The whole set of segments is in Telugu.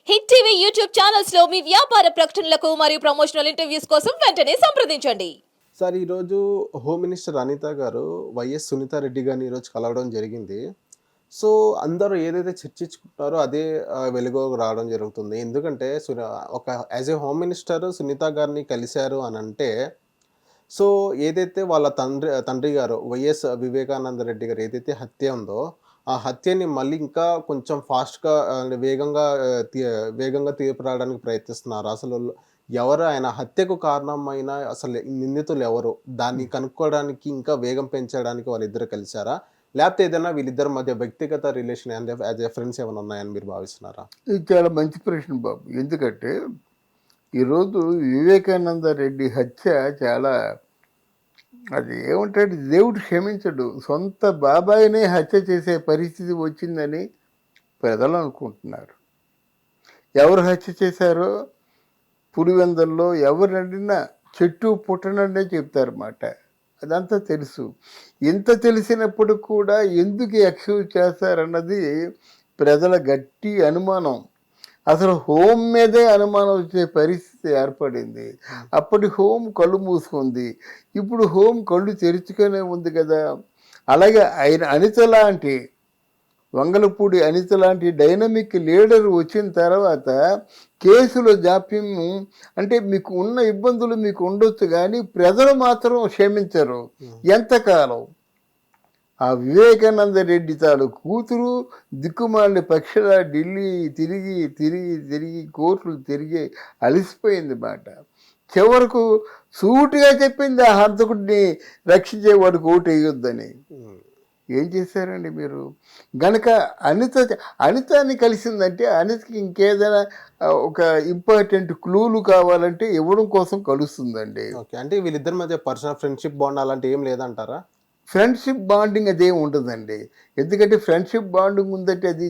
హిట్ టీవీ యూట్యూబ్ ఛానల్స్ లో మీ వ్యాపార ప్రకటనలకు మరియు ప్రమోషనల్ ఇంటర్వ్యూస్ కోసం వెంటనే సంప్రదించండి. సార్ ఈరోజు హోమ్ మినిస్టర్ అనిత గారు వైఎస్ సునీతారెడ్డి గారిని ఈరోజు కలవడం జరిగింది. సో అందరూ ఏదైతే చర్చించుకుంటారో అదే వెలుగులోకి రావడం జరుగుతుంది. ఎందుకంటే ఒక as a home minister Sunitha గారిని కలిశారు అనంటే, సో ఏదైతే వాళ్ళ తండ్రి గారు వైఎస్ వివేకానంద రెడ్డి గారు ఏదైతే హత్య ఉందో, ఆ హత్యని మళ్ళీ ఇంకా కొంచెం ఫాస్ట్‌గా వేగంగా తీర్పురాయడానికి ప్రయత్నిస్తున్నారు. అసలు ఎవరు ఆయన హత్యకు కారణమైన అసలు నిందితులు ఎవరు? దాన్ని కనుక్కోవడానికి ఇంకా వేగం పెంచడానికి వాళ్ళిద్దరు కలిసారా? లేకపోతే ఏదైనా వీళ్ళిద్దరి మధ్య వ్యక్తిగత రిలేషన్ అంటే యాజ్ ఎ ఫ్రెండ్స్ ఏమైనా ఉన్నాయని మీరు భావిస్తున్నారా? ఇది చాలా మంచి ప్రశ్న బాబు. ఎందుకంటే ఈరోజు వివేకానంద రెడ్డి హత్య చాలా, అది ఏమంటాడు, దేవుడు క్షమించడు. సొంత బాబాయినే హత్య చేసే పరిస్థితి వచ్చిందని ప్రజలు అనుకుంటున్నారు. ఎవరు హత్య చేశారో పులివెందల్లో ఎవరు అడిగినా చెట్టు పుట్టననే చెప్తారన్నమాట. అదంతా తెలుసు. ఇంత తెలిసినప్పుడు కూడా ఎందుకు ఎక్స్క్యూజ్ చేస్తారన్నది ప్రజల గట్టి అనుమానం. అసలు హోమ్ మీదే అనుమానం వచ్చే పరిస్థితి ఏర్పడింది. అప్పటి హోమ్ కళ్ళు మూసుకుంది, ఇప్పుడు హోమ్ కళ్ళు తెరుచుకునే ఉంది కదా. అలాగే ఆయన అనిత లాంటి, వంగలపూడి అనిత లాంటి డైనమిక్ లీడర్ వచ్చిన తర్వాత కేసుల జాప్యం అంటే మీకు ఉన్న ఇబ్బందులు మీకు ఉండొచ్చు, కానీ ప్రజలు మాత్రం క్షమించరు ఎంతకాలం. ఆ వివేకానంద రెడ్డి తాను కూతురు దిక్కుమాలిన పక్షుల ఢిల్లీ తిరిగి తిరిగి తిరిగి కోర్టులు తిరిగి అలసిపోయింది మాట. చివరకు సూటిగా చెప్పింది ఆ హంతకుడిని రక్షించే వాడికి ఓటు వేయొద్దని. ఏం చేశారండి మీరు? గనక అనితని కలిసిందంటే అనితకి ఇంకేదైనా ఒక ఇంపార్టెంట్ క్లూలు కావాలంటే ఇవ్వడం కోసం కలుస్తుందండి. ఓకే, అంటే వీళ్ళిద్దరి మధ్య పర్సనల్ ఫ్రెండ్షిప్ బాండ్ అలాంటి ఏం లేదంటారా? ఫ్రెండ్షిప్ బాండింగ్ అదేం ఉండదండి. ఎందుకంటే ఫ్రెండ్షిప్ బాండింగ్ ఉందంటే అది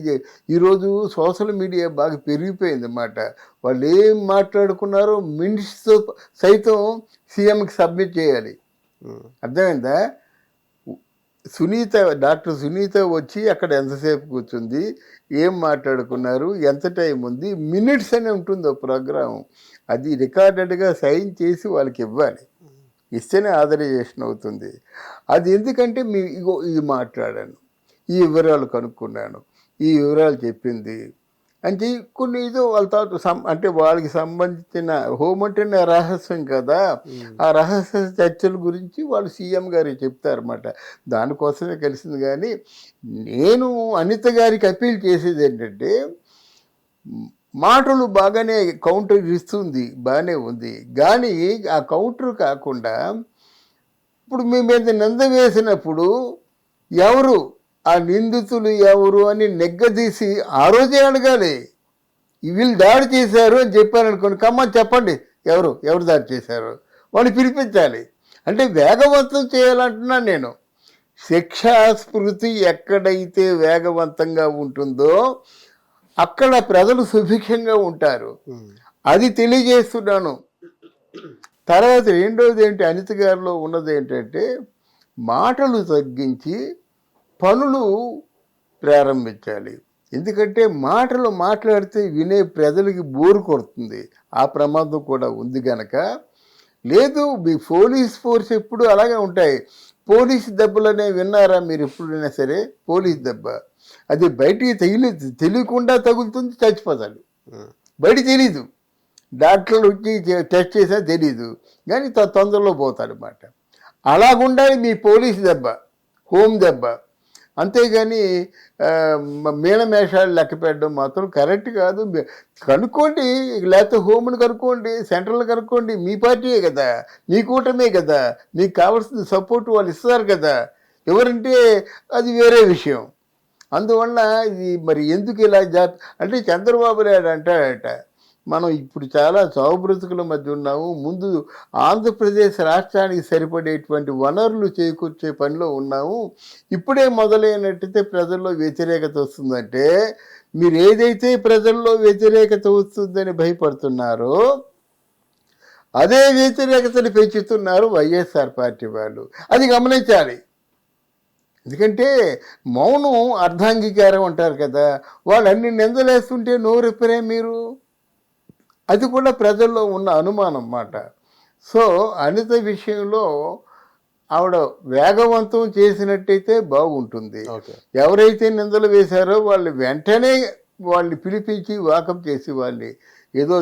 ఈరోజు సోషల్ మీడియా బాగా పెరిగిపోయింది అన్నమాట. వాళ్ళు ఏం మాట్లాడుకున్నారో మినిట్స్తో సైతం సీఎంకి సబ్మిట్ చేయాలి. అర్థమైందా? డాక్టర్ సునీత వచ్చి అక్కడ ఎంతసేపు కూర్చుంది, ఏం మాట్లాడుకున్నారు, ఎంత టైం ఉంది, మినిట్స్ అని ఉంటుంది ప్రోగ్రాం. అది రికార్డెడ్గా సైన్ చేసి వాళ్ళకి ఇవ్వాలి. ఇస్తేనే ఆథరైజేషన్ అవుతుంది. అది ఎందుకంటే ఇది మాట్లాడాను, ఈ వివరాలు కనుక్కున్నాను, ఈ వివరాలు చెప్పింది అంటే కొన్ని ఏదో వాళ్ళ తర్వాత అంటే వాళ్ళకి సంబంధించిన హోమ్ అంటేనే రహస్యం కదా, ఆ రహస్య చర్చల గురించి వాళ్ళు సీఎం గారికి చెప్తారన్నమాట. దానికోసమే కలిసింది. కానీ నేను అనిత గారికి అప్పీల్ చేసేది ఏంటంటే, మాటలు బాగానే కౌంటర్ ఇస్తుంది, బాగానే ఉంది, కానీ ఆ కౌంటర్ కాకుండా ఇప్పుడు మీ మీద నింద వేసినప్పుడు ఎవరు ఆ నిందితులు ఎవరు అని నెగ్గదీసి ఆ రోజే అడగాలి. వీళ్ళు దాడి చేశారు అని చెప్పారనుకోండి, కమ్మని చెప్పండి ఎవరు దాడి చేశారు వాళ్ళు పిలిపించాలి. అంటే వేగవంతం చేయాలంటున్నాను నేను. శిక్షాస్మృతి ఎక్కడైతే వేగవంతంగా ఉంటుందో అక్కడ ప్రజలు సుభిక్షంగా ఉంటారు. అది తెలియజేస్తున్నాను. తర్వాత రెండోది ఏంటి, అనిత గారిలో ఉన్నది ఏంటంటే మాటలు తగ్గించి పనులు ప్రారంభించాలి. ఎందుకంటే మాటలు మాట్లాడితే వినే ప్రజలకి బోరు కొడుతుంది. ఆ ప్రమాదం కూడా ఉంది గనక. లేదు, మీ పోలీస్ ఫోర్స్ ఎప్పుడు అలాగే ఉంటాయి. పోలీస్ దెబ్బలనే విన్నారా మీరు ఎప్పుడైనా సరే? పోలీస్ దెబ్బ అది బయటికి తెలియకుండా తగులుతుంది, చచ్చిపోతాడు. బయట తెలీదు, డాక్టర్లు వచ్చి టెస్ట్ చేసినా తెలీదు, కానీ తొందరలో పోతాడు అన్నమాట. అలాగుండాలి మీ పోలీస్ దెబ్బ, హోమ్ దెబ్బ. అంతేగాని మీనమేషాలు లెక్క పెట్టడం మాత్రం కరెక్ట్ కాదు. కనుక్కోండి, లేకపోతే హోమ్ని కనుక్కోండి, సెంట్రల్ కనుక్కోండి. మీ పార్టీయే కదా, మీ కూటమే కదా, మీకు కావాల్సిన సపోర్ట్ వాళ్ళు ఇస్తారు కదా. ఎవరంటే అది వేరే విషయం. అందువల్ల ఇది మరి ఎందుకు ఇలా అంటే చంద్రబాబు నాయుడు అంటాడట, మనం ఇప్పుడు చాలా చావు బ్రతుకుల మధ్య ఉన్నాము, ముందు ఆంధ్రప్రదేశ్ రాష్ట్రానికి సరిపడేటువంటి వనరులు చేకూర్చే పనిలో ఉన్నాము, ఇప్పుడే మొదలైనట్టయితే ప్రజల్లో వ్యతిరేకత వస్తుందంటే, మీరు ఏదైతే ప్రజల్లో వ్యతిరేకత వస్తుందని భయపడుతున్నారో అదే వ్యతిరేకతను పెంచుతున్నారు వైఎస్ఆర్ పార్టీ వాళ్ళు. అది గమనించాలి. ఎందుకంటే మౌనం అర్ధాంగీకారం అంటారు కదా, వాళ్ళు అన్ని నిందలేస్తుంటే నోరెప్పరే మీరు? అది కూడా ప్రజల్లో ఉన్న అనుమానం అన్నమాట. సో అనిత విషయంలో ఆవిడ వేగవంతం చేసినట్టయితే బాగుంటుంది. ఓకే. ఎవరైతే నిందలు వేశారో వాళ్ళు వెంటనే వాళ్ళని పిలిపించి వాకప్ చేసి వాళ్ళని ఏదో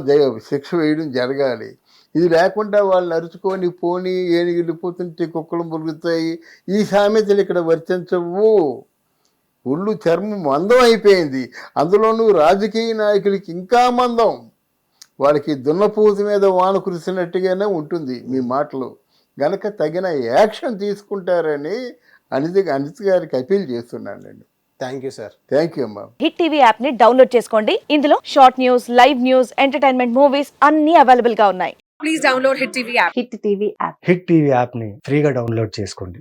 శిక్ష వేయడం జరగాలి. ఇది లేకుండా వాళ్ళని అరుచుకొని పోని ఏనుగు వెళ్ళిపోతుంటే కుక్కలు మురుగుతాయి, ఈ సామెతలు ఇక్కడ వర్తించవు. ఒళ్ళు చర్మం మందం అయిపోయింది, అందులోనూ రాజకీయ నాయకులకి ఇంకా మందం. వాళ్ళకి దున్నపూత మీద వాన కురిసినట్టుగానే ఉంటుంది మీ మాటలు. గనక తగిన యాక్షన్ తీసుకుంటారని అనిత గారికి అపీల్ చేస్తున్నానండి. Thank you sir. Thank you అమ్మా. హిట్ టీవీ యాప్ ని డౌన్లోడ్ చేసుకోండి. ఇందులో short news, live news, entertainment movies అన్ని అవైలబుల్ గా ఉన్నాయి. Please download Hit TV app. Hit TV app. Hit TV యాప్ని ఫ్రీగా డౌన్లోడ్ చేసుకోండి.